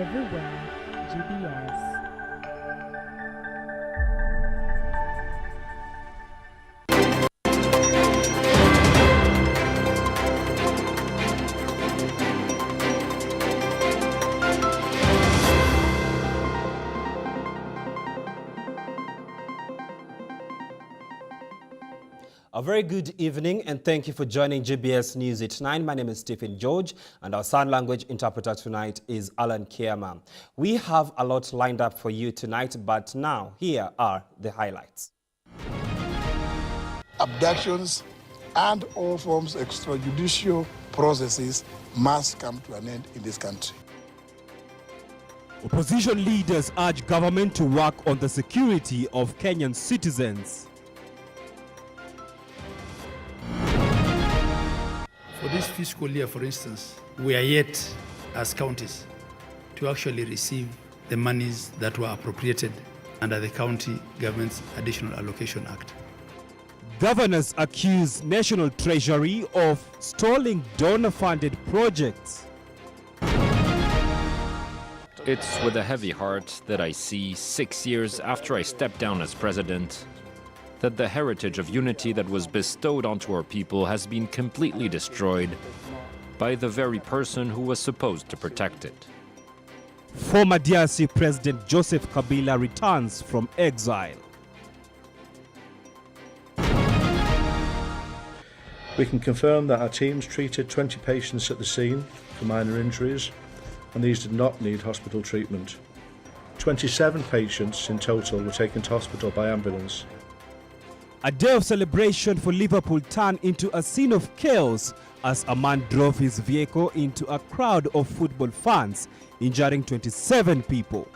everywhere. GBS. A very good evening and thank you for joining GBS News at 9. My name is Stephen George and our sign language interpreter tonight is Alan Kiama. We have a lot lined up for you tonight, but now here are the highlights. Abductions and all forms of extrajudicial processes must come to an end in this country. Opposition leaders urge government to work on the security of Kenyan citizens. For this fiscal year, for instance, we are yet, as counties, to actually receive the monies that were appropriated under the County Government's Additional Allocation Act. Governors accuse National Treasury of stalling donor-funded projects. It's with a heavy heart that I see, 6 years after I stepped down as president, that the heritage of unity that was bestowed onto our people has been completely destroyed by the very person who was supposed to protect it. Former DRC President Joseph Kabila returns from exile. We can confirm that our teams treated 20 patients at the scene for minor injuries, and these did not need hospital treatment. 27 patients in total were taken to hospital by ambulance. A day of celebration for Liverpool turned into a scene of chaos as a man drove his vehicle into a crowd of football fans, injuring 27 people.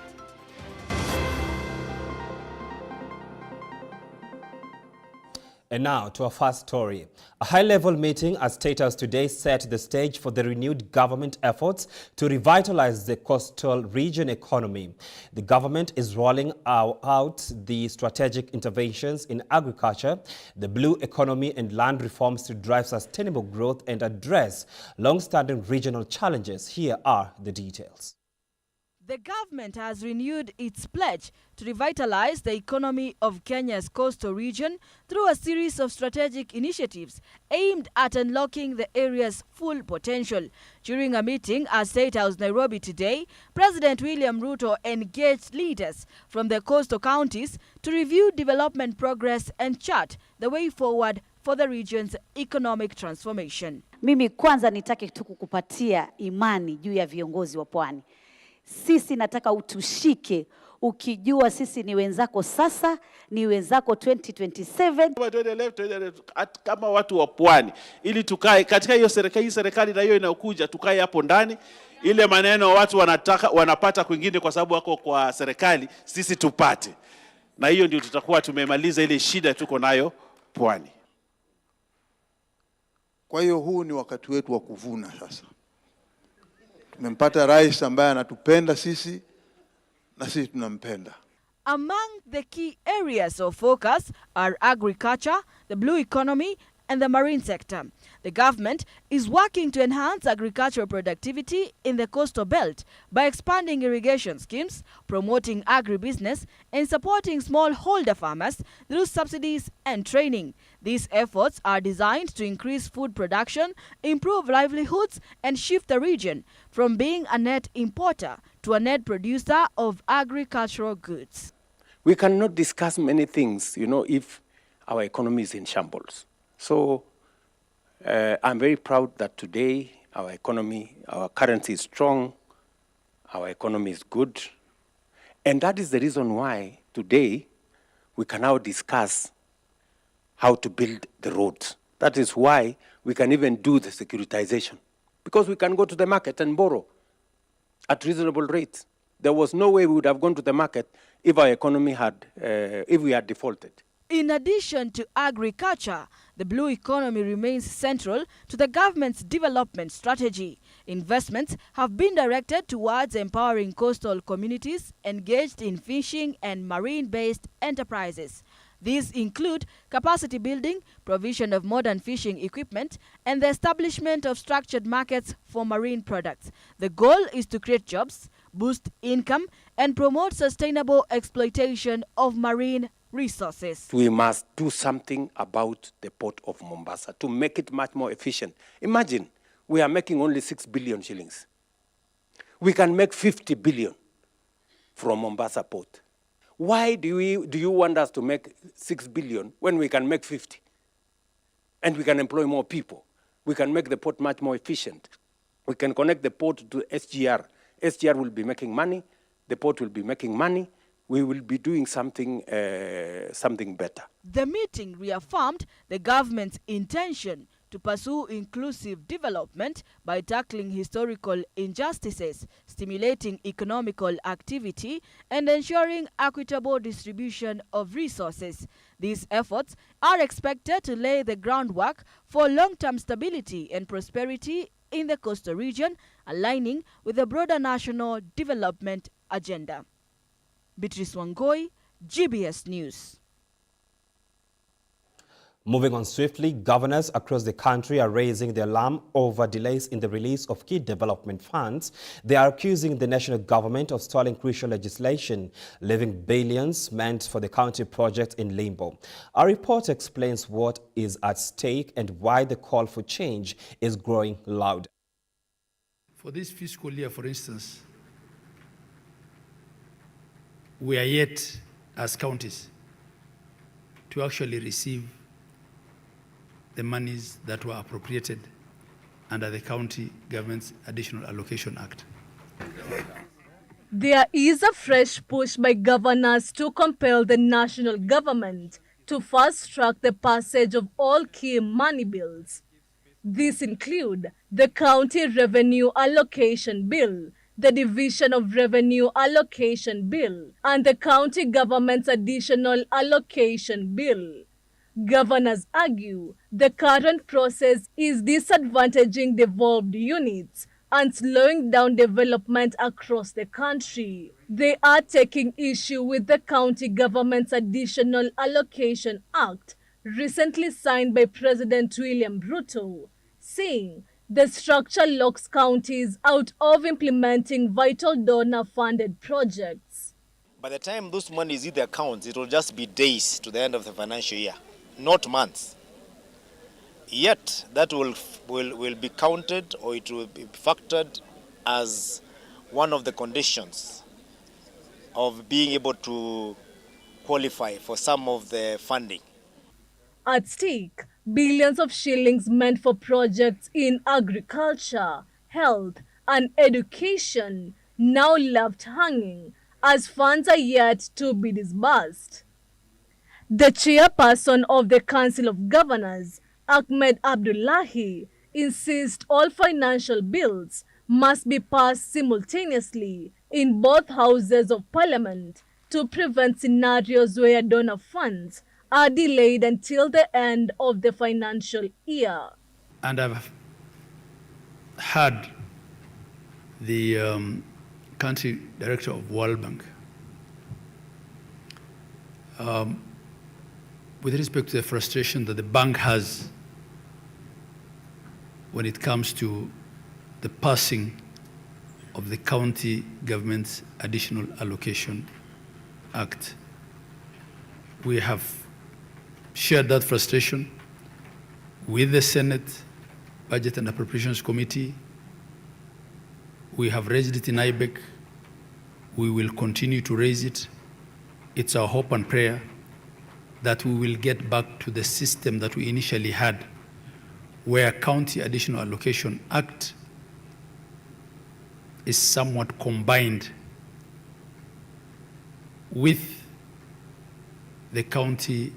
And now to our first story. A high-level meeting at State House today set the stage for the renewed government efforts to revitalize the coastal region economy. The government is rolling out the strategic interventions in agriculture, the blue economy and land reforms to drive sustainable growth and address long-standing regional challenges. Here are the details. The government has renewed its pledge to revitalize the economy of Kenya's coastal region through a series of strategic initiatives aimed at unlocking the area's full potential. During a meeting at State House, Nairobi today, President William Ruto engaged leaders from the coastal counties to review development progress and chart the way forward for the region's economic transformation. Mimi kwanza nitake tu kukupatia imani juu ya viongozi wa pwani. Sisi nataka utushike ukijua sisi ni wenzako sasa, ni wenzako 2027. Kama watu wa pwani, ili tukae katika hiyo serikali na hiyo inayokuja, tukae hapo ndani. Ile maneno watu wanapata kwingine kwa sababu wako kwa serikali, sisi tupate. Na hiyo ndio tutakuwa tumemaliza ile shida tuko nayo pwani. Kwa hiyo huu ni wakati wetu wa kuvuna sasa. Tumempata rais ambaye anatupenda sisi na sisi tunampenda. Among the key areas of focus are agriculture, the blue economy, and the marine sector. The government is working to enhance agricultural productivity in the coastal belt by expanding irrigation schemes, promoting agribusiness, and supporting smallholder farmers through subsidies and training. These efforts are designed to increase food production, improve livelihoods, and shift the region from being a net importer to a net producer of agricultural goods. We cannot discuss many things, if our economy is in shambles. So I'm very proud that today our economy, our currency is strong, our economy is good. And that is the reason why today we can now discuss how to build the roads. That is why we can even do the securitization, because we can go to the market and borrow at reasonable rates. There was no way we would have gone to the market if our economy if we had defaulted. In addition to agriculture, the blue economy remains central to the government's development strategy. Investments have been directed towards empowering coastal communities engaged in fishing and marine-based enterprises. These include capacity building, provision of modern fishing equipment, and the establishment of structured markets for marine products. The goal is to create jobs, boost income, and promote sustainable exploitation of marine resources. We must do something about the port of Mombasa to make it much more efficient. Imagine, we are making only 6 billion shillings. We can make 50 billion from Mombasa port. Why do you want us to make 6 billion when we can make 50? And we can employ more people. We can make the port much more efficient. We can connect the port to SGR. SGR will be making money. The port will be making money. We will be doing something better. The meeting reaffirmed the government's intention to pursue inclusive development by tackling historical injustices, stimulating economical activity, and ensuring equitable distribution of resources. These efforts are expected to lay the groundwork for long-term stability and prosperity in the coastal region, aligning with the broader national development agenda. Beatrice Wangoi, GBS News. Moving on swiftly, governors across the country are raising the alarm over delays in the release of key development funds. They are accusing the national government of stalling crucial legislation, leaving billions meant for the county project in limbo. Our report explains what is at stake and why the call for change is growing loud. For this fiscal year, for instance, we are yet, as counties, to actually receive the monies that were appropriated under the County Government's Additional Allocation Act. There is a fresh push by governors to compel the national government to fast-track the passage of all key money bills. These include the County Revenue Allocation Bill, the Division of Revenue Allocation Bill, and the County Government's Additional Allocation Bill. Governors argue the current process is disadvantaging devolved units and slowing down development across the country. They are taking issue with the County Government's Additional Allocation Act, recently signed by President William Ruto, saying the structure locks counties out of implementing vital donor-funded projects. By the time those monies hit the accounts, it will just be days to the end of the financial year, not months. Yet that will be counted, or it will be factored as one of the conditions of being able to qualify for some of the funding. At stake, billions of shillings meant for projects in agriculture, health, and education now left hanging as funds are yet to be disbursed. The chairperson of the Council of Governors, Ahmed Abdullahi, insists all financial bills must be passed simultaneously in both houses of parliament to prevent scenarios where donor funds are delayed until the end of the financial year. And I've heard the country director of World Bank with respect to the frustration that the bank has when it comes to the passing of the County Government's Additional Allocation Act. We have shared that frustration with the Senate Budget and Appropriations Committee. We have raised it in IBEC. We will continue to raise it. It's our hope and prayer that we will get back to the system that we initially had, where County Additional Allocation Act is somewhat combined with the County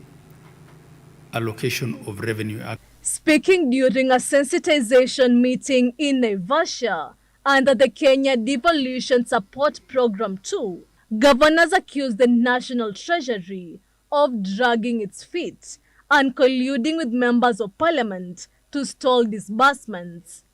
Allocation of Revenue Act. Speaking during a sensitization meeting in Naivasha under the Kenya Devolution Support Program 2, governors accused the National Treasury of dragging its feet and colluding with members of parliament to stall disbursements.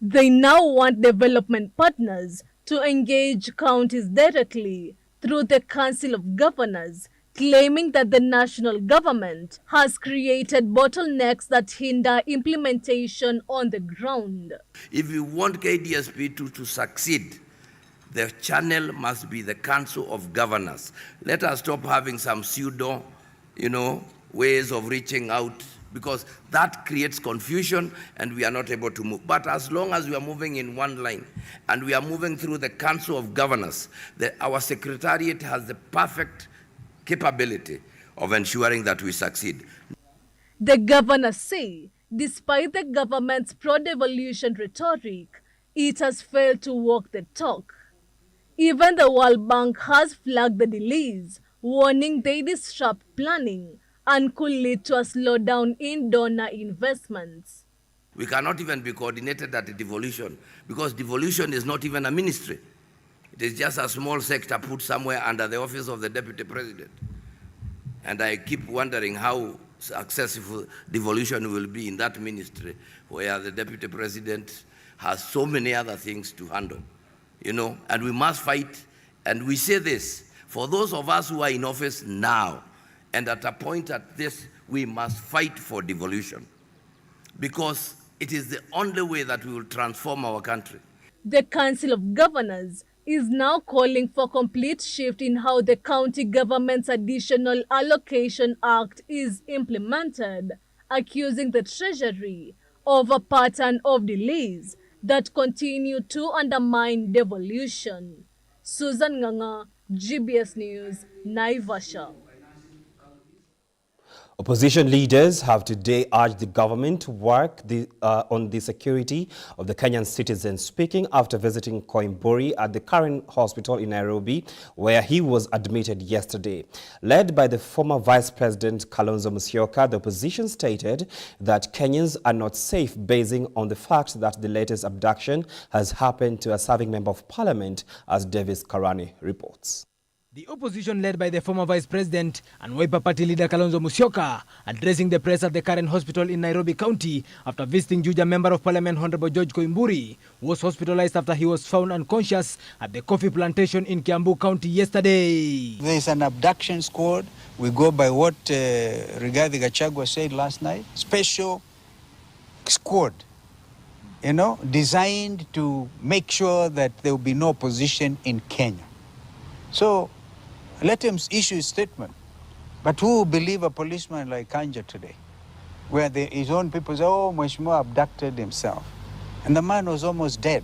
They now want development partners to engage counties directly through the Council of Governors, claiming that the national government has created bottlenecks that hinder implementation on the ground. If we want KDSP to succeed, The channel must be the Council of Governors. Let us stop having some pseudo, ways of reaching out, because that creates confusion and we are not able to move. But as long as we are moving in one line and we are moving through the Council of Governors, our Secretariat has the perfect capability of ensuring that we succeed. The governors say, despite the government's pro-devolution rhetoric, it has failed to walk the talk. Even the World Bank has flagged the delays, warning they disrupt planning and could lead to a slowdown in donor investments. We cannot even be coordinated at devolution, because devolution is not even a ministry. It is just a small sector put somewhere under the office of the Deputy President. And I keep wondering how successful devolution will be in that ministry, where the Deputy President has so many other things to handle, and we must fight. And we say this, for those of us who are in office now, and at a point at this, we must fight for devolution, because it is the only way that we will transform our country. The Council of Governors is now calling for complete shift in how the county government's Additional Allocation Act is implemented, accusing the Treasury of a pattern of delays that continue to undermine devolution. Susan Nganga, GBS News, Naivasha. Opposition leaders have today urged the government to work on the security of the Kenyan citizens, speaking after visiting Koimburi at the Karen Hospital in Nairobi, where he was admitted yesterday. Led by the former Vice President Kalonzo Musyoka, the opposition stated that Kenyans are not safe, basing on the fact that the latest abduction has happened to a serving member of parliament, as Davis Karani reports. The opposition, led by the former Vice President and Wiper Party leader Kalonzo Musyoka, addressing the press at the Karen Hospital in Nairobi County after visiting Juja Member of Parliament Honorable George Koimburi, was hospitalized after he was found unconscious at the coffee plantation in Kiambu County yesterday. There is an abduction squad. We go by what Rigathi Gachagua said last night. Special squad, designed to make sure that there will be no opposition in Kenya. So, let him issue a statement. But who will believe a policeman like Kanja today? Where his own people say, oh, Mheshimiwa abducted himself. And the man was almost dead.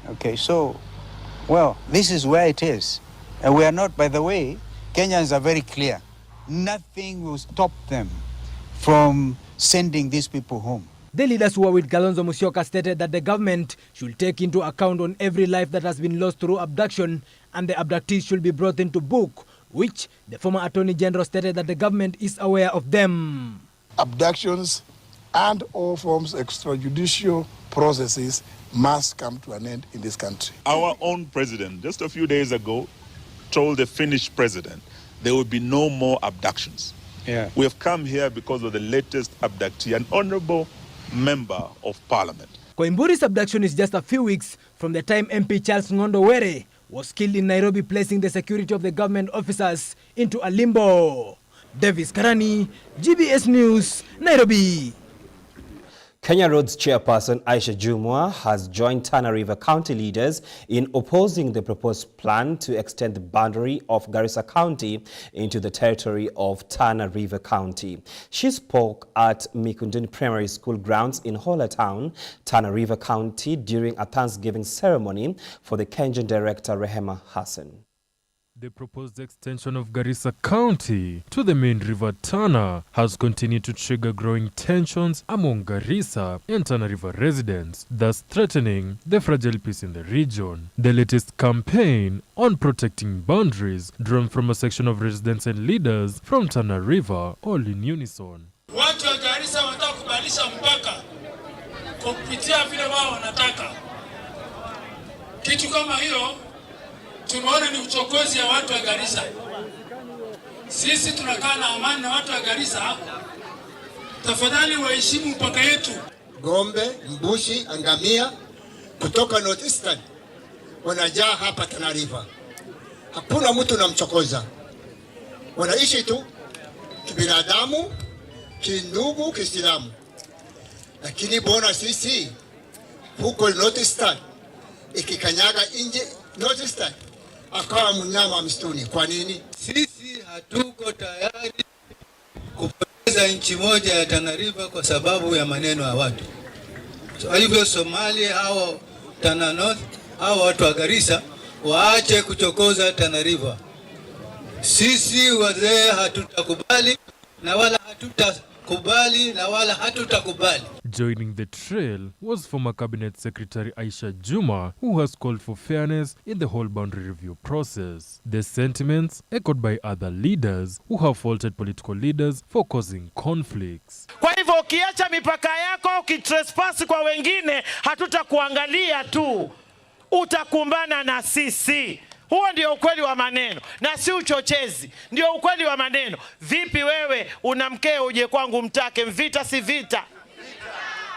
Okay, so, well, this is where it is. And we are not, by the way, Kenyans are very clear. Nothing will stop them from sending these people home. The leaders who were with Kalonzo Musyoka stated that the government should take into account on every life that has been lost through abduction, and the abductees should be brought into book, which the former Attorney General stated that the government is aware of them. Abductions and all forms of extrajudicial processes must come to an end in this country. Our own president, just a few days ago, told the Finnish president there will be no more abductions. Yeah. We have come here because of the latest abductee, an honorable member of parliament. Koimburi's abduction is just a few weeks from the time MP Charles Ngondo Were was killed in Nairobi, placing the security of the government officers into a limbo. Davis Karani, GBS News, Nairobi. Kenya Roads chairperson Aisha Jumwa has joined Tana River County leaders in opposing the proposed plan to extend the boundary of Garissa County into the territory of Tana River County. She spoke at Mikunduni Primary School grounds in Hola Town, Tana River County, during a Thanksgiving ceremony for the Kenyan director Rehema Hassan. The proposed extension of Garissa County to the main river Tana has continued to trigger growing tensions among Garissa and Tana River residents, thus threatening the fragile peace in the region. The latest campaign on protecting boundaries, drawn from a section of residents and leaders from Tana River, all in unison. Watu wa Garissa wanataka kubadilisha mpaka kupitia vile wao wanataka. Kitu kama hiyo tumeona ni uchokozi ya watu wa Garissa. Sisi tunakaa na amani na watu wa Garissa. Tafadhali waheshimu mpaka yetu. Ng'ombe, mbushi, ngamia kutoka North Eastern wanajaa hapa Tana River. Hakuna mtu namchokoza. Wanaishi tu kibinadamu, kindugu, Kiislamu. Lakini bona sisi huko North Eastern ikikanyaga nje Northeastern akawa mnyama wa msituni. Kwa nini? Sisi hatuko tayari kupoteza nchi moja ya Tana River kwa sababu ya maneno ya watu. Kwa hivyo Somalia hao Tana North, hao watu wa Garissa waache kuchokoza Tana River. Sisi wazee hatutakubali na wala hatutakubali. Joining the trail was former Cabinet Secretary Aisha Juma, who has called for fairness in the whole boundary review process. The sentiments echoed by other leaders who have faulted political leaders for causing conflicts. Kwa hivyo ukiacha mipaka yako, ukitrespass kwa wengine, hatutakuangalia tu, utakumbana na sisi. Huo ndio ukweli wa maneno na si uchochezi. Ndio ukweli wa maneno. Vipi wewe una mkeo uje kwangu mtake, vita si vita?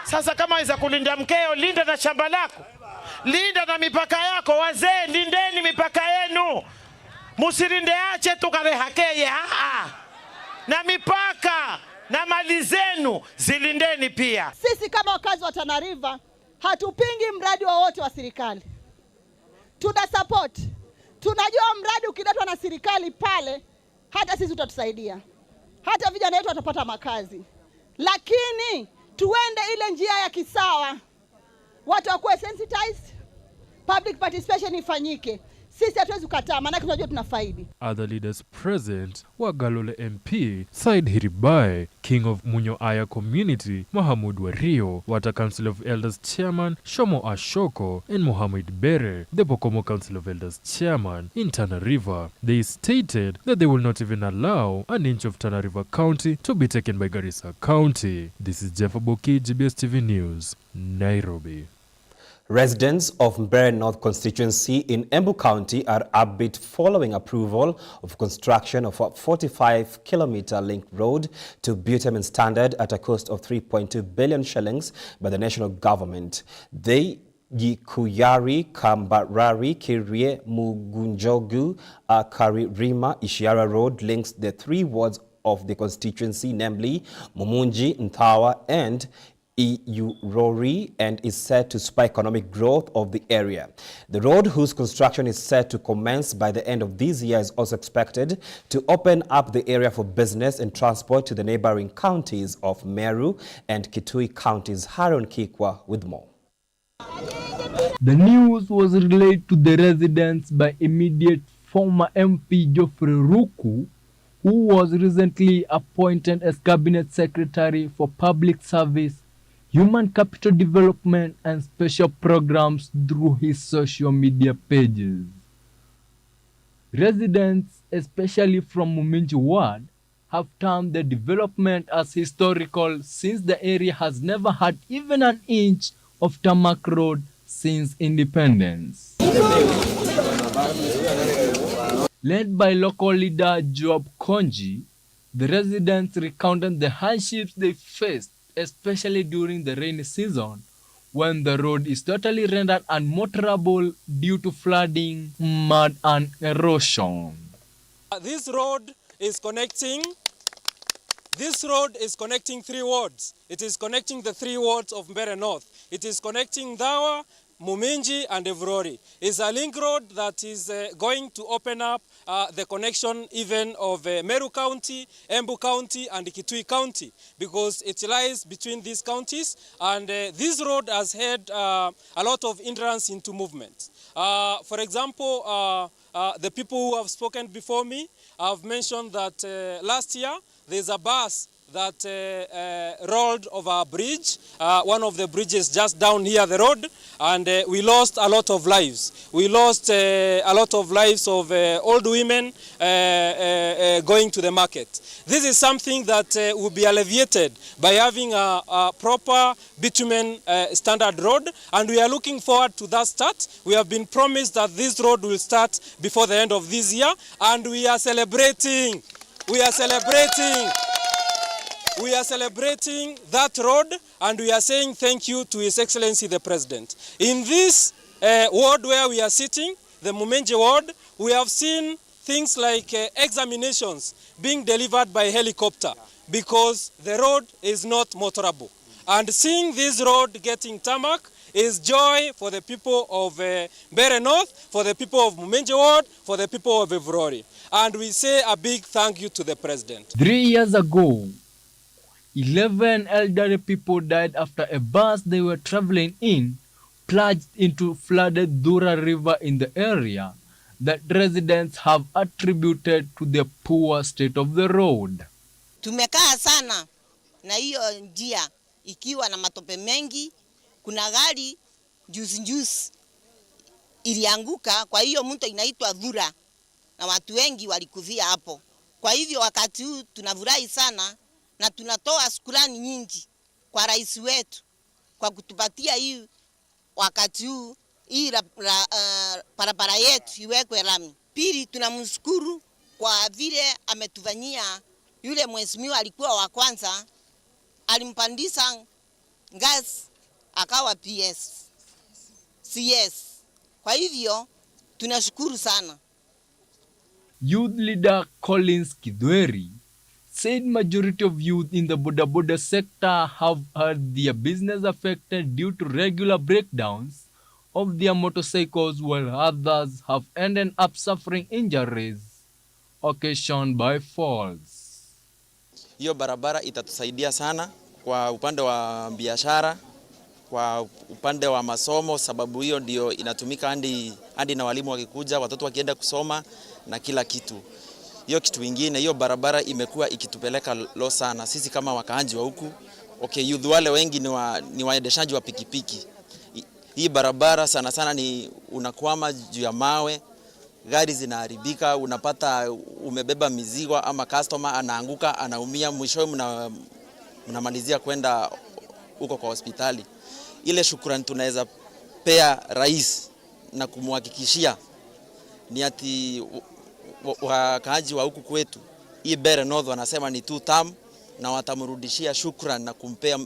Sasa kama waweza kulinda mkeo, linda na shamba lako. Linda na mipaka yako. Wazee, lindeni mipaka yenu. Musirinde ache tukarehakeye. Na mipaka na mali zenu zilindeni pia. Sisi kama wakazi wa Tana River hatupingi mradi wowote wa serikali. Tuna support. Tunajua mradi ukiletwa na serikali pale, hata sisi utatusaidia. Hata vijana wetu watapata makazi. Lakini tuende ile njia ya kisawa. Watu wakuwe sensitized. Public participation ifanyike. Sisi hatuwezi kukataa, maana tunajua tunafaidi. Other leaders present were Galole MP Said Hiribae, King of Munyo Aya Community Mahamud Wario, Wata Council of Elders Chairman Shomo Ashoko, and Mohamed Bere, the Bokomo Council of Elders Chairman in Tana River. They stated that they will not even allow an inch of Tana River County to be taken by Garissa County. This is Jeff Aboki, GBS TV News, Nairobi. Residents of Mbeere North constituency in Embu County are upbeat following approval of construction of a 45-kilometer link road to bitumen standard at a cost of 3.2 billion shillings by the national government. The Gikuyari Kambarari Kirie Mugunjogu Karirima Ishiara Road links the three wards of the constituency, namely Mumunji, Nthawa and Iyurori, and is set to spur economic growth of the area. The road, whose construction is set to commence by the end of this year, is also expected to open up the area for business and transport to the neighboring counties of Meru and Kitui counties. Haron Kikwa with more. The news was relayed to the residents by immediate former MP Geoffrey Ruku, who was recently appointed as Cabinet Secretary for Public Service, Human Capital Development and Special Programs through his social media pages. Residents, especially from Muminji Ward, have termed the development as historical since the area has never had even an inch of tarmac road since independence. Led by local leader Joab Konji, the residents recounted the hardships they faced, especially during the rainy season, when the road is totally rendered unmotorable due to flooding, mud and erosion. This road is connecting three wards. It is connecting the three wards of Mbeere North. It is connecting Nthawa, Muminji and Evurori. It's a link road that is going to open up the connection even of Meru County, Embu County and Kitui County, because it lies between these counties, and this road has had a lot of hindrance into movement. For example, the people who have spoken before me have mentioned that last year there's a bus that rolled over a bridge, one of the bridges just down here the road, and we lost a lot of lives. We lost a lot of lives of old women going to the market. This is something that will be alleviated by having a proper bitumen standard road, and we are looking forward to that start. We have been promised that this road will start before the end of this year, and we are celebrating. We are celebrating that road, and we are saying thank you to His Excellency the President. In this ward where we are sitting, the Mumenje ward, we have seen things like examinations being delivered by helicopter because the road is not motorable. And seeing this road getting tarmac is joy for the people of Mbeere North, for the people of Mumenje Ward, for the people of Evrori. And we say a big thank you to the President. 3 years ago, 11 elderly people died after a bus they were traveling in plunged into flooded Dura River in the area that residents have attributed to the poor state of the road. Tumekaa sana na hiyo njia ikiwa na matope mengi. Kuna gari juzi ilianguka, kwa hiyo mto inaitwa Dura na watu wengi walikufia hapo. Kwa hivyo wakati huu tunafurahi sana na tunatoa shukrani nyingi kwa rais wetu kwa kutupatia hii wakati huu hii barabara yetu iwekwe lami. Pili, tunamshukuru kwa vile ametufanyia, yule mheshimiwa alikuwa wa kwanza, alimpandisha ngazi akawa CS. Kwa hivyo tunashukuru sana. Youth leader Collins Kidweri said majority of youth in the boda sector have had their business affected due to regular breakdowns of their motorcycles, while others have ended up suffering injuries occasioned by falls. Hiyo barabara itatusaidia sana kwa upande wa biashara, kwa upande wa masomo, sababu hiyo ndio inatumika hadi na walimu wakikuja, watoto wakienda kusoma na kila kitu. Hiyo kitu kingine, hiyo barabara imekuwa ikitupeleka lo sana sisi kama wakaanji wa huku. Youth wale wengi ni waendeshaji wa pikipiki. Hii barabara sana sana ni unakwama juu ya mawe, gari zinaharibika, unapata umebeba mizigo ama customer anaanguka, anaumia, mwishowe mnamalizia kwenda huko kwa hospitali. Ile shukrani tunaweza pea rais na kumhakikishia ni ati wakaaji wa huku kwetu, hii Mbeere North wanasema ni 2 term, na watamrudishia shukrani na kumpea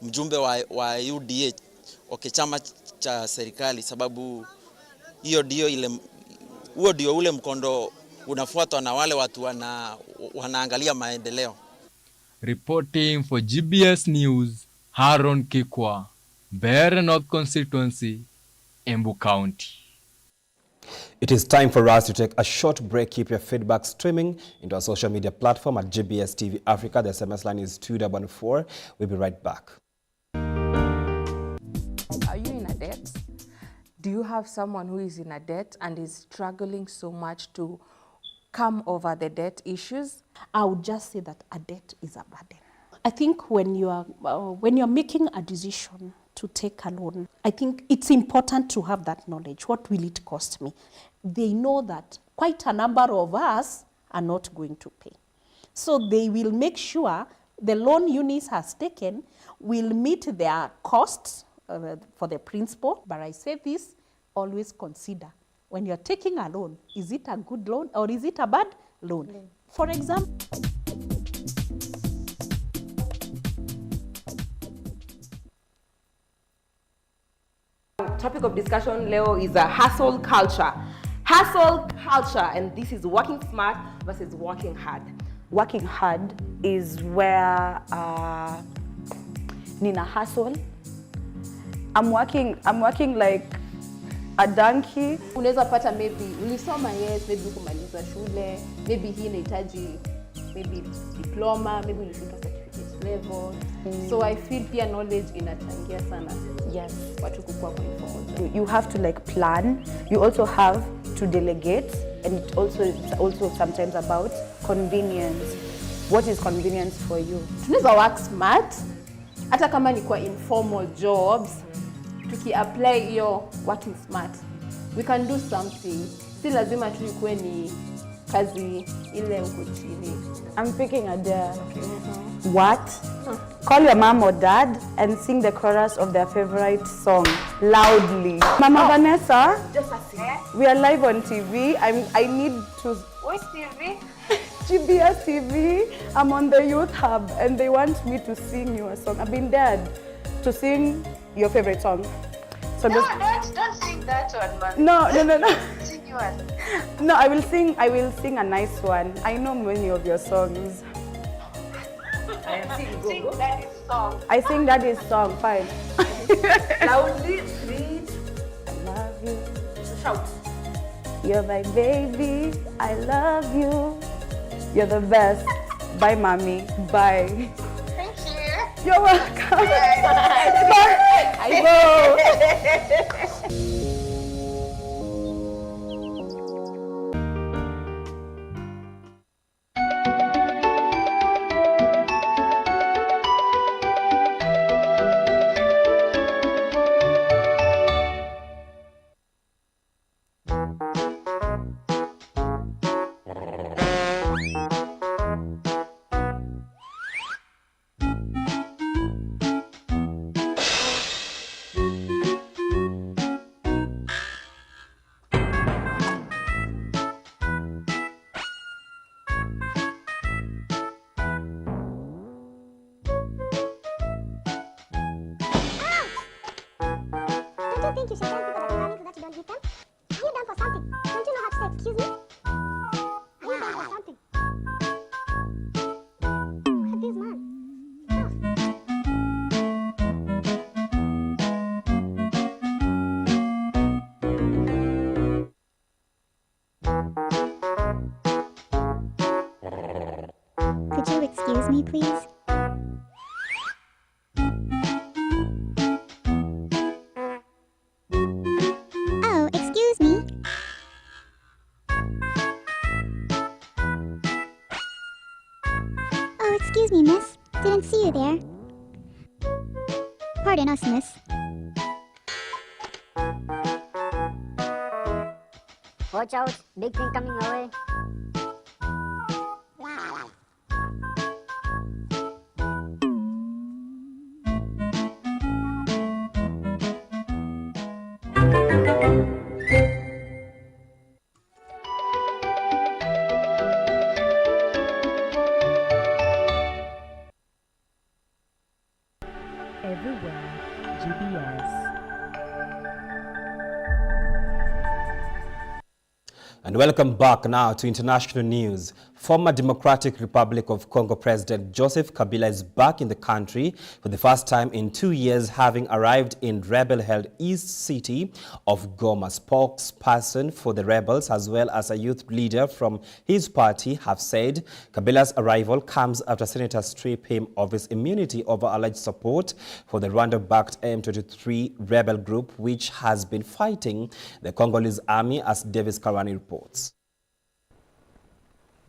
mjumbe wa UDA chama cha serikali, sababu hiyo ndio ule mkondo unafuatwa na wale watu wanaangalia maendeleo. Reporting for GBS News, Haron Kikwa, Mbeere North Constituency, Embu County. It is time for us to take a short break. Keep your feedback streaming into our social media platform at GBS TV Africa. The SMS line is 2114. We'll be right back. Are you in a debt? Do you have someone who is in a debt and is struggling so much to come over the debt issues? I would just say that a debt is a burden. I think when you're making a decision to take a loan, I think it's important to have that knowledge. What will it cost me? They know that quite a number of us are not going to pay. So they will make sure the loan Eunice has taken will meet their costs for the principal. But I say this, always consider, when you're taking a loan, is it a good loan or is it a bad loan? For example, topic of discussion leo is a hustle culture. Hustle culture, and this is working smart versus working hard. Working hard is where nina hustle. I'm working like a donkey. Unaweza pata maybe ulisoma, yes, maybe kumaliza shule, maybe hii inahitaji maybe diploma, maybe ulifika certificate level. So I feel pia knowledge inachangia sana. Yes, watu kukua kwa informal. You have to like plan. You also have to delegate, and it's also sometimes about convenience. What is convenience for you? Tunaweza work smart hata kama ni kwa informal jobs. Tuki-apply hiyo working smart, we can do something. Si lazima tu ikuwe ni kazi ile uko chini. I'm picking a dare. Okay. What? Call your mom or dad and sing the chorus of their favorite song loudly. Mama Vanessa, we are live on TV. I need to... Which TV? GBS TV. I'm on the Youth Hub and they want me to sing you a song. I've been dared to sing your favorite song. So no, don't sing that one, man. No. Sing yours. No, I will sing a nice one. I know many of your songs. Sing Daddy's song. I sing Daddy's song, fine. Loudly, read. I love you. Shout. You're my baby. I love you. You're the best. Bye, mommy. Bye. Thank you. You're welcome. Bye. I know. Don't you think you should tell people that you love me so that you don't hit them? Are you done for something? Don't you know how to say excuse me? Are you done for something? Look at this man. Could you excuse me, please? Oh, excuse me. Oh, excuse me, miss. Didn't see you there. Pardon us, miss. Watch out, big thing coming your way. Everywhere, GBS. And welcome back now to international news. Former Democratic Republic of Congo President Joseph Kabila is back in the country for the first time in 2 years, having arrived in rebel-held East City of Goma. Spokesperson for the rebels, as well as a youth leader from his party, have said Kabila's arrival comes after senators strip him of his immunity over alleged support for the Rwanda-backed M23 rebel group, which has been fighting the Congolese army, as Davis Karwani reports.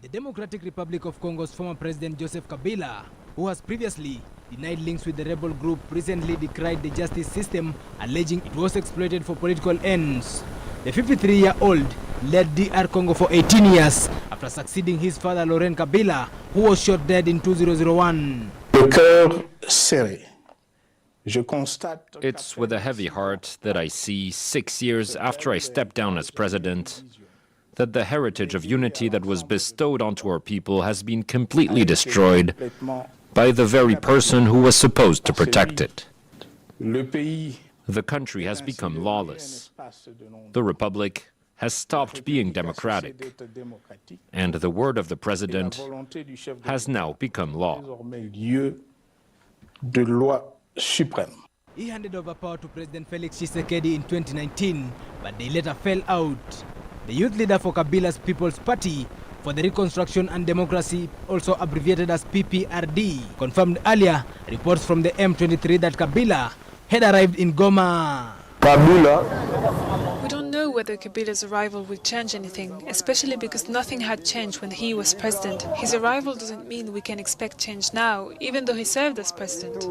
The Democratic Republic of Congo's former president Joseph Kabila, who has previously denied links with the rebel group, recently decried the justice system, alleging it was exploited for political ends. The 53-year-old led DR Congo for 18 years after succeeding his father Laurent Kabila, who was shot dead in 2001. Le cœur serré. It's with a heavy heart that I see, 6 years after I stepped down as president, that the heritage of unity that was bestowed onto our people has been completely destroyed by the very person who was supposed to protect it. The country has become lawless. The republic has stopped being democratic, and the word of the president has now become law. He handed over power to President Felix Tshisekedi in 2019, but they later fell out. The youth leader for Kabila's People's Party for the Reconstruction and Democracy, also abbreviated as PPRD, confirmed earlier reports from the M23 that Kabila had arrived in Goma. We don't know whether Kabila's arrival will change anything, especially because nothing had changed when he was president. His arrival doesn't mean we can expect change now, even though he served as president.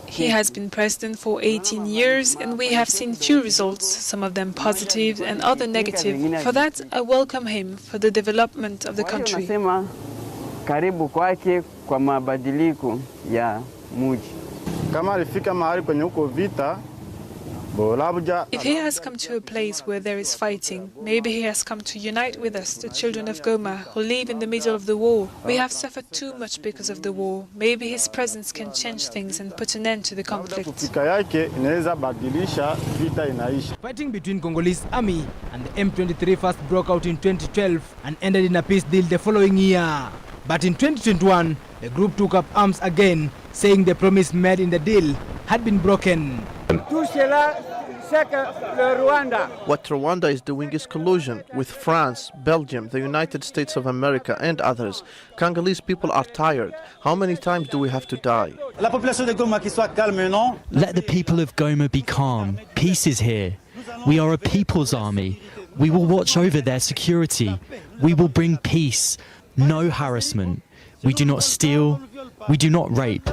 He has been president for 18 years, and we have seen few results, some of them positive and other negative. For that, I welcome him for the development of the country. If he has come to a place where there is fighting, maybe he has come to unite with us, the children of Goma, who live in the middle of the war. We have suffered too much because of the war. Maybe his presence can change things and put an end to the conflict. Fighting between Congolese army and the M23 first broke out in 2012 and ended in a peace deal the following year. But in 2021, the group took up arms again, saying the promise made in the deal had been broken. What Rwanda is doing is collusion with France, Belgium, the United States of America and others. Congolese people are tired. How many times do we have to die? Let the people of Goma be calm. Peace is here. We are a people's army. We will watch over their security. We will bring peace. No harassment. We do not steal. We do not rape.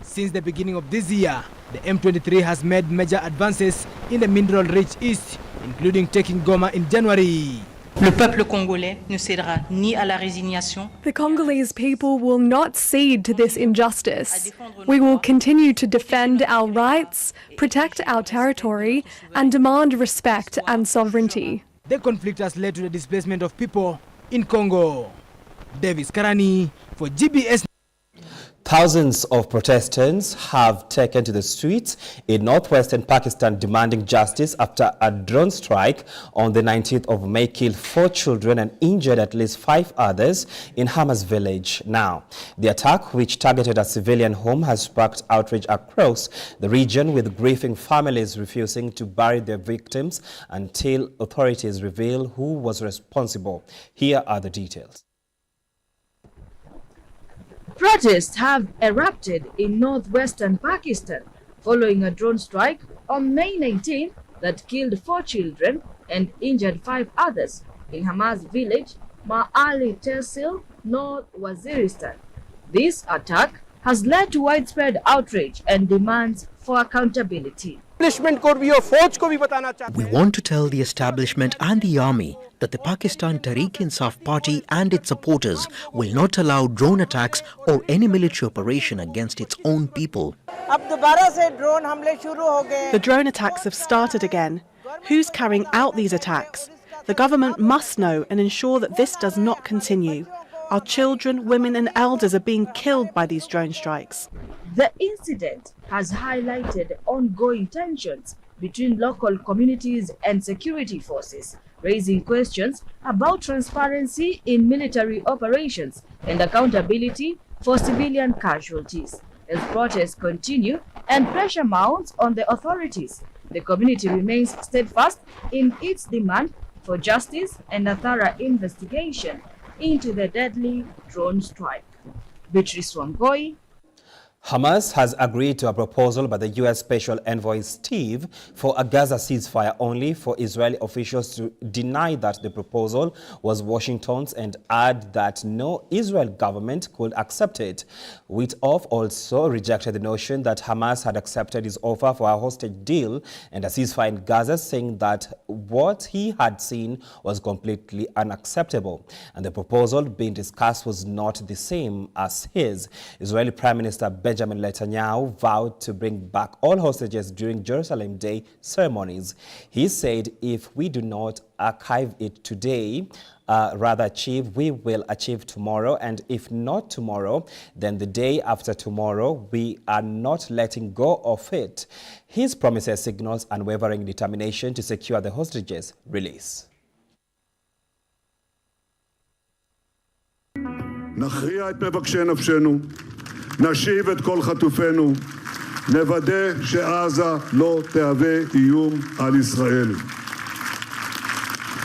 Since the beginning of this year, the M23 has made major advances in the mineral-rich East, including taking Goma in January. Le peuple congolais ne cédera ni à la résignation. The Congolese people will not cede to this injustice. We will continue to defend our rights, protect our territory, and demand respect and sovereignty. The conflict has led to the displacement of people in Congo. Davis Karani for GBS. Thousands of protestants have taken to the streets in northwestern Pakistan demanding justice after a drone strike on the 19th of May killed 4 children and injured at least 5 others in Hamas village. Now, the attack, which targeted a civilian home, has sparked outrage across the region, with grieving families refusing to bury their victims until authorities reveal who was responsible. Here are the details. Protests have erupted in northwestern Pakistan following a drone strike on May 19 that killed 4 children and injured 5 others in Hamas village, Ma'ali Tehsil, North Waziristan. This attack has led to widespread outrage and demands for accountability. We want to tell the establishment and the army that the Pakistan Tehreek-e-Insaf Party and its supporters will not allow drone attacks or any military operation against its own people. The drone attacks have started again. Who's carrying out these attacks? The government must know and ensure that this does not continue. Our children, women and elders are being killed by these drone strikes. The incident has highlighted ongoing tensions between local communities and security forces, raising questions about transparency in military operations and accountability for civilian casualties. As protests continue and pressure mounts on the authorities, the community remains steadfast in its demand for justice and a thorough investigation into the deadly drone strike. Beatrice Wangoi. Hamas has agreed to a proposal by the U.S. Special Envoy Steve for a Gaza ceasefire, only for Israeli officials to deny that the proposal was Washington's and add that no Israel government could accept it. Witkoff also rejected the notion that Hamas had accepted his offer for a hostage deal and a ceasefire in Gaza, saying that what he had seen was completely unacceptable, and the proposal being discussed was not the same as his. Israeli Prime Minister Benjamin Netanyahu vowed to bring back all hostages during Jerusalem Day ceremonies. He said, if we do not archive it today, we will achieve tomorrow, and if not tomorrow, then the day after tomorrow. We are not letting go of it. His promises signals unwavering determination to secure the hostages' release. נכריע את מבקשי נפשנו, נשיב את כל חטופינו, נוודא שעזה לא תהווה איום על ישראל.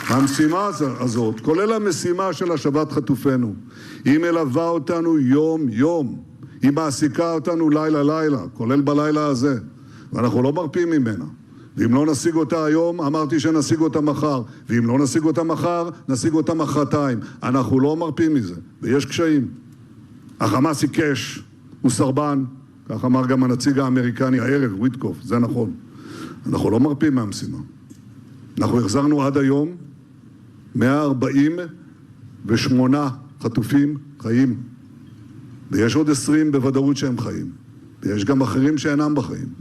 המשימה הזאת, כולל המשימה של השבת חטופינו, היא מלווה אותנו יום-יום, היא מעסיקה אותנו לילה-לילה, כולל בלילה הזה, ואנחנו לא מרפים ממנה. ואם לא נשיג אותה היום, אמרתי שנשיג אותה מחר, ואם לא נשיג אותה מחר, נשיג אותה מחרתיים. אנחנו לא מרפים מזה, ויש קשיים. החמאס עיקש, הוא סרבן, כך אמר גם הנציג האמריקני הערב, וויטקוף, זה נכון. אנחנו לא מרפים מהמשימה. אנחנו החזרנו עד היום 148 חטופים חיים, ויש עוד 20 בוודאות שהם חיים, ויש גם אחרים שאינם בחיים,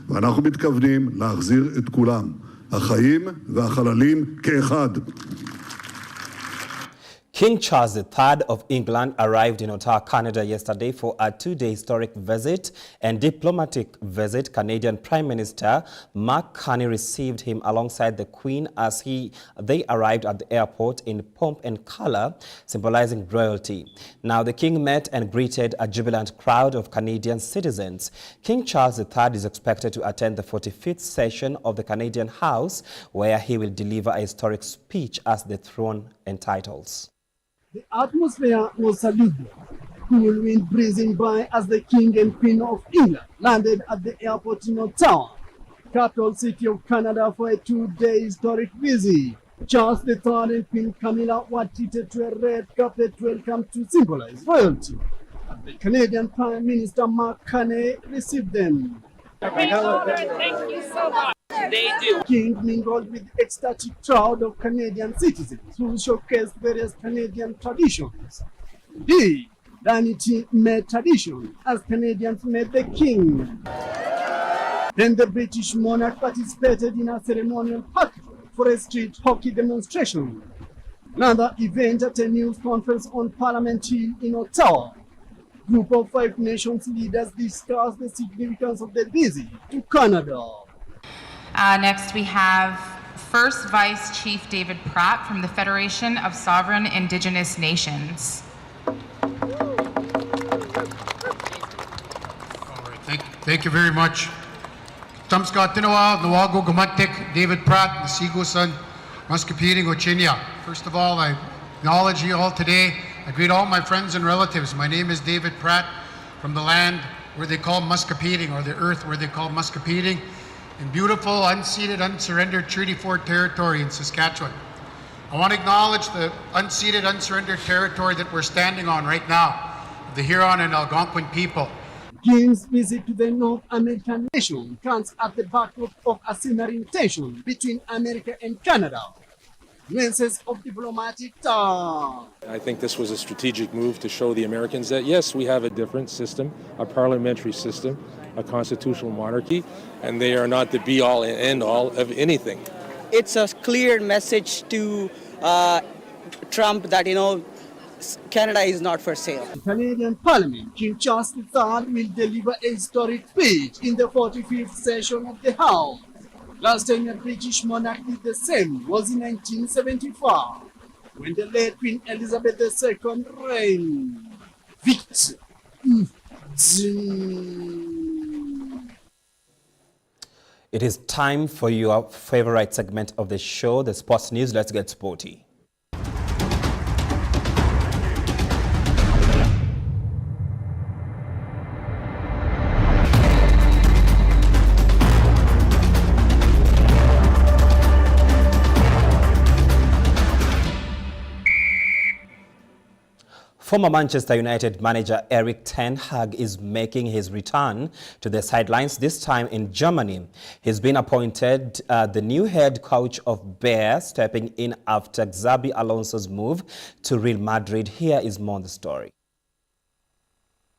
ואנחנו מתכוונים להחזיר את כולם, החיים והחללים כאחד. King Charles III of England arrived in Ottawa, Canada yesterday for a two-day historic visit and diplomatic visit. Canadian Prime Minister Mark Carney received him alongside the Queen as they arrived at the airport in pomp and color, symbolizing royalty. Now, the King met and greeted a jubilant crowd of Canadian citizens. King Charles III is expected to attend the 45th session of the Canadian House, where he will deliver a historic speech as the throne entitles. The atmosphere was salubrious. Cool wind breezing by as the King and Queen of England landed at the airport in Ottawa, capital city of Canada, for a two-day historic visit. Charles III and Queen Camilla were treated to a red carpet welcome to symbolize royalty. And the Canadian Prime Minister Mark Carney received them. Thank you so much. They do. King mingled with ecstatic crowd of Canadian citizens who showcased various Canadian traditions. Indeed, Danity met tradition as Canadians met the King. Then the British monarch participated in a ceremonial pageant for a street hockey demonstration. Another event at a news conference on Parliament Hill in Ottawa. Group of 5 nations leaders discussed the significance of the visit to Canada. Next, we have First Vice Chief David Pratt from the Federation of Sovereign Indigenous Nations. All right, thank you very much. Tamska Tinawa, Nawago Gamantik, David Pratt, Nasigo San, Muscapiring, Ochinia. First of all, I acknowledge you all today. I greet all my friends and relatives. My name is David Pratt from the land where they call Muscapiring, or the earth where they call Muscapiring, in beautiful, unceded, unsurrendered Treaty 4 territory in Saskatchewan. I want to acknowledge the unceded, unsurrendered territory that we're standing on right now, the Huron and Algonquin people. King's visit to the North American nation comes at the backdrop of a simmering tension between America and Canada. Nuances of diplomatic talk. I think this was a strategic move to show the Americans that, yes, we have a different system, a parliamentary system, a constitutional monarchy, and they are not the be-all and end-all of anything. It's a clear message to Trump that, Canada is not for sale. The Canadian Parliament, King Charles III will deliver a historic speech in the 45th session of the House. Last time a British monarch did the same was in 1975, when the late Queen Elizabeth II reigned. Victor. It is time for your favorite segment of the show, the sports news. Let's get sporty. Former Manchester United manager Erik ten Hag is making his return to the sidelines, this time in Germany. He's been appointed the new head coach of Bayer, stepping in after Xabi Alonso's move to Real Madrid. Here is more on the story.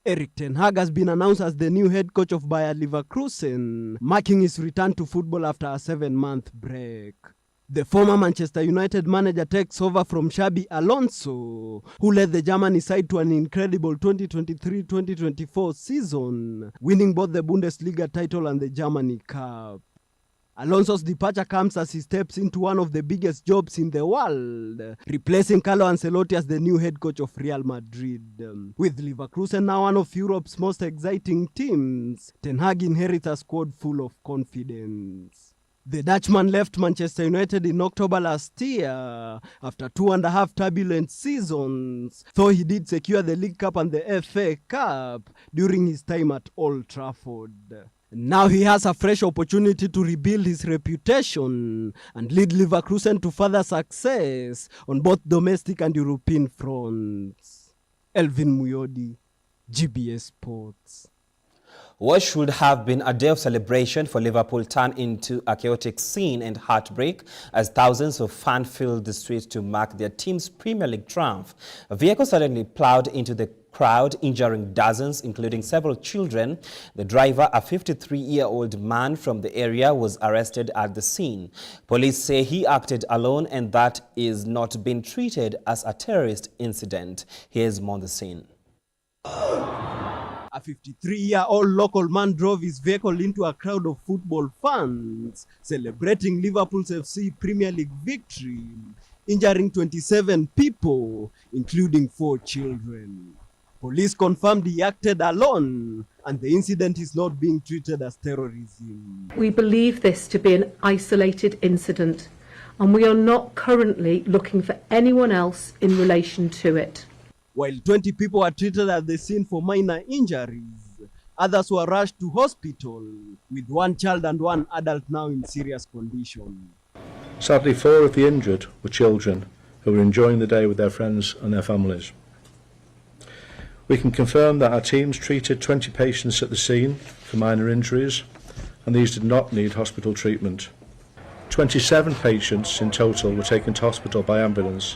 Erik ten Hag has been announced as the new head coach of Bayer Leverkusen, marking his return to football after a 7-month break. The former Manchester United manager takes over from Xabi Alonso, who led the Germany side to an incredible 2023-2024 season, winning both the Bundesliga title and the Germany Cup. Alonso's departure comes as he steps into one of the biggest jobs in the world, replacing Carlo Ancelotti as the new head coach of Real Madrid. With Leverkusen now one of Europe's most exciting teams, Ten Hag inherits a squad full of confidence. The Dutchman left Manchester United in October last year after 2.5 turbulent seasons, though he did secure the League Cup and the FA Cup during his time at Old Trafford. Now he has a fresh opportunity to rebuild his reputation and lead Leverkusen to further success on both domestic and European fronts. Elvin Muyodi, GBS Sports. What should have been a day of celebration for Liverpool turned into a chaotic scene and heartbreak as thousands of fans filled the streets to mark their team's Premier League triumph. Vehicles suddenly plowed into the crowd, injuring dozens, including several children. The driver, a 53-year-old man from the area, was arrested at the scene. Police say he acted alone and that is not being treated as a terrorist incident. Here's more on the scene. A 53-year-old local man drove his vehicle into a crowd of football fans celebrating Liverpool's FC Premier League victory, injuring 27 people, including 4 children. Police confirmed he acted alone and the incident is not being treated as terrorism. We believe this to be an isolated incident and we are not currently looking for anyone else in relation to it. While 20 people were treated at the scene for minor injuries, others were rushed to hospital, with 1 child and 1 adult now in serious condition. Sadly, 4 of the injured were children who were enjoying the day with their friends and their families. We can confirm that our teams treated 20 patients at the scene for minor injuries, and these did not need hospital treatment. 27 patients in total were taken to hospital by ambulance.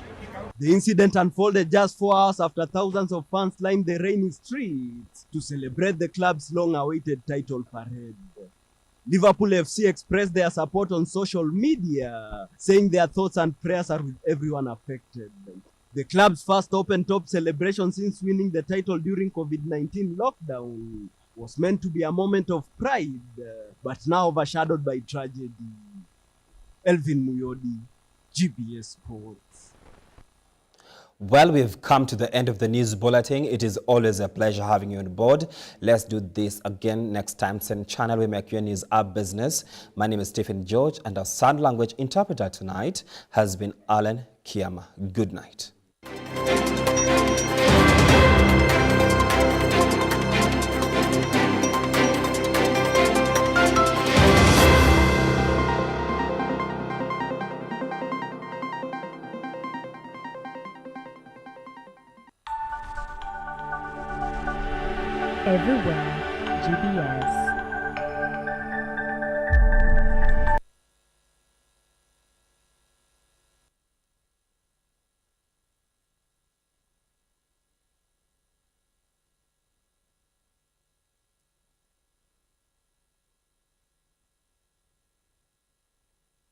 The incident unfolded just 4 hours after thousands of fans lined the rainy streets to celebrate the club's long-awaited title parade. Liverpool FC expressed their support on social media, saying their thoughts and prayers are with everyone affected. The club's first open-top celebration since winning the title during COVID-19 lockdown was meant to be a moment of pride, but now overshadowed by tragedy. Elvin Muyodi, GBS Sports. Well, we've come to the end of the news bulletin. It is always a pleasure having you on board. Let's do this again next time. Same channel, we make your news our business. My name is Stephen George, and our sign language interpreter tonight has been Alan Kiama. Good night. Everywhere, GBS.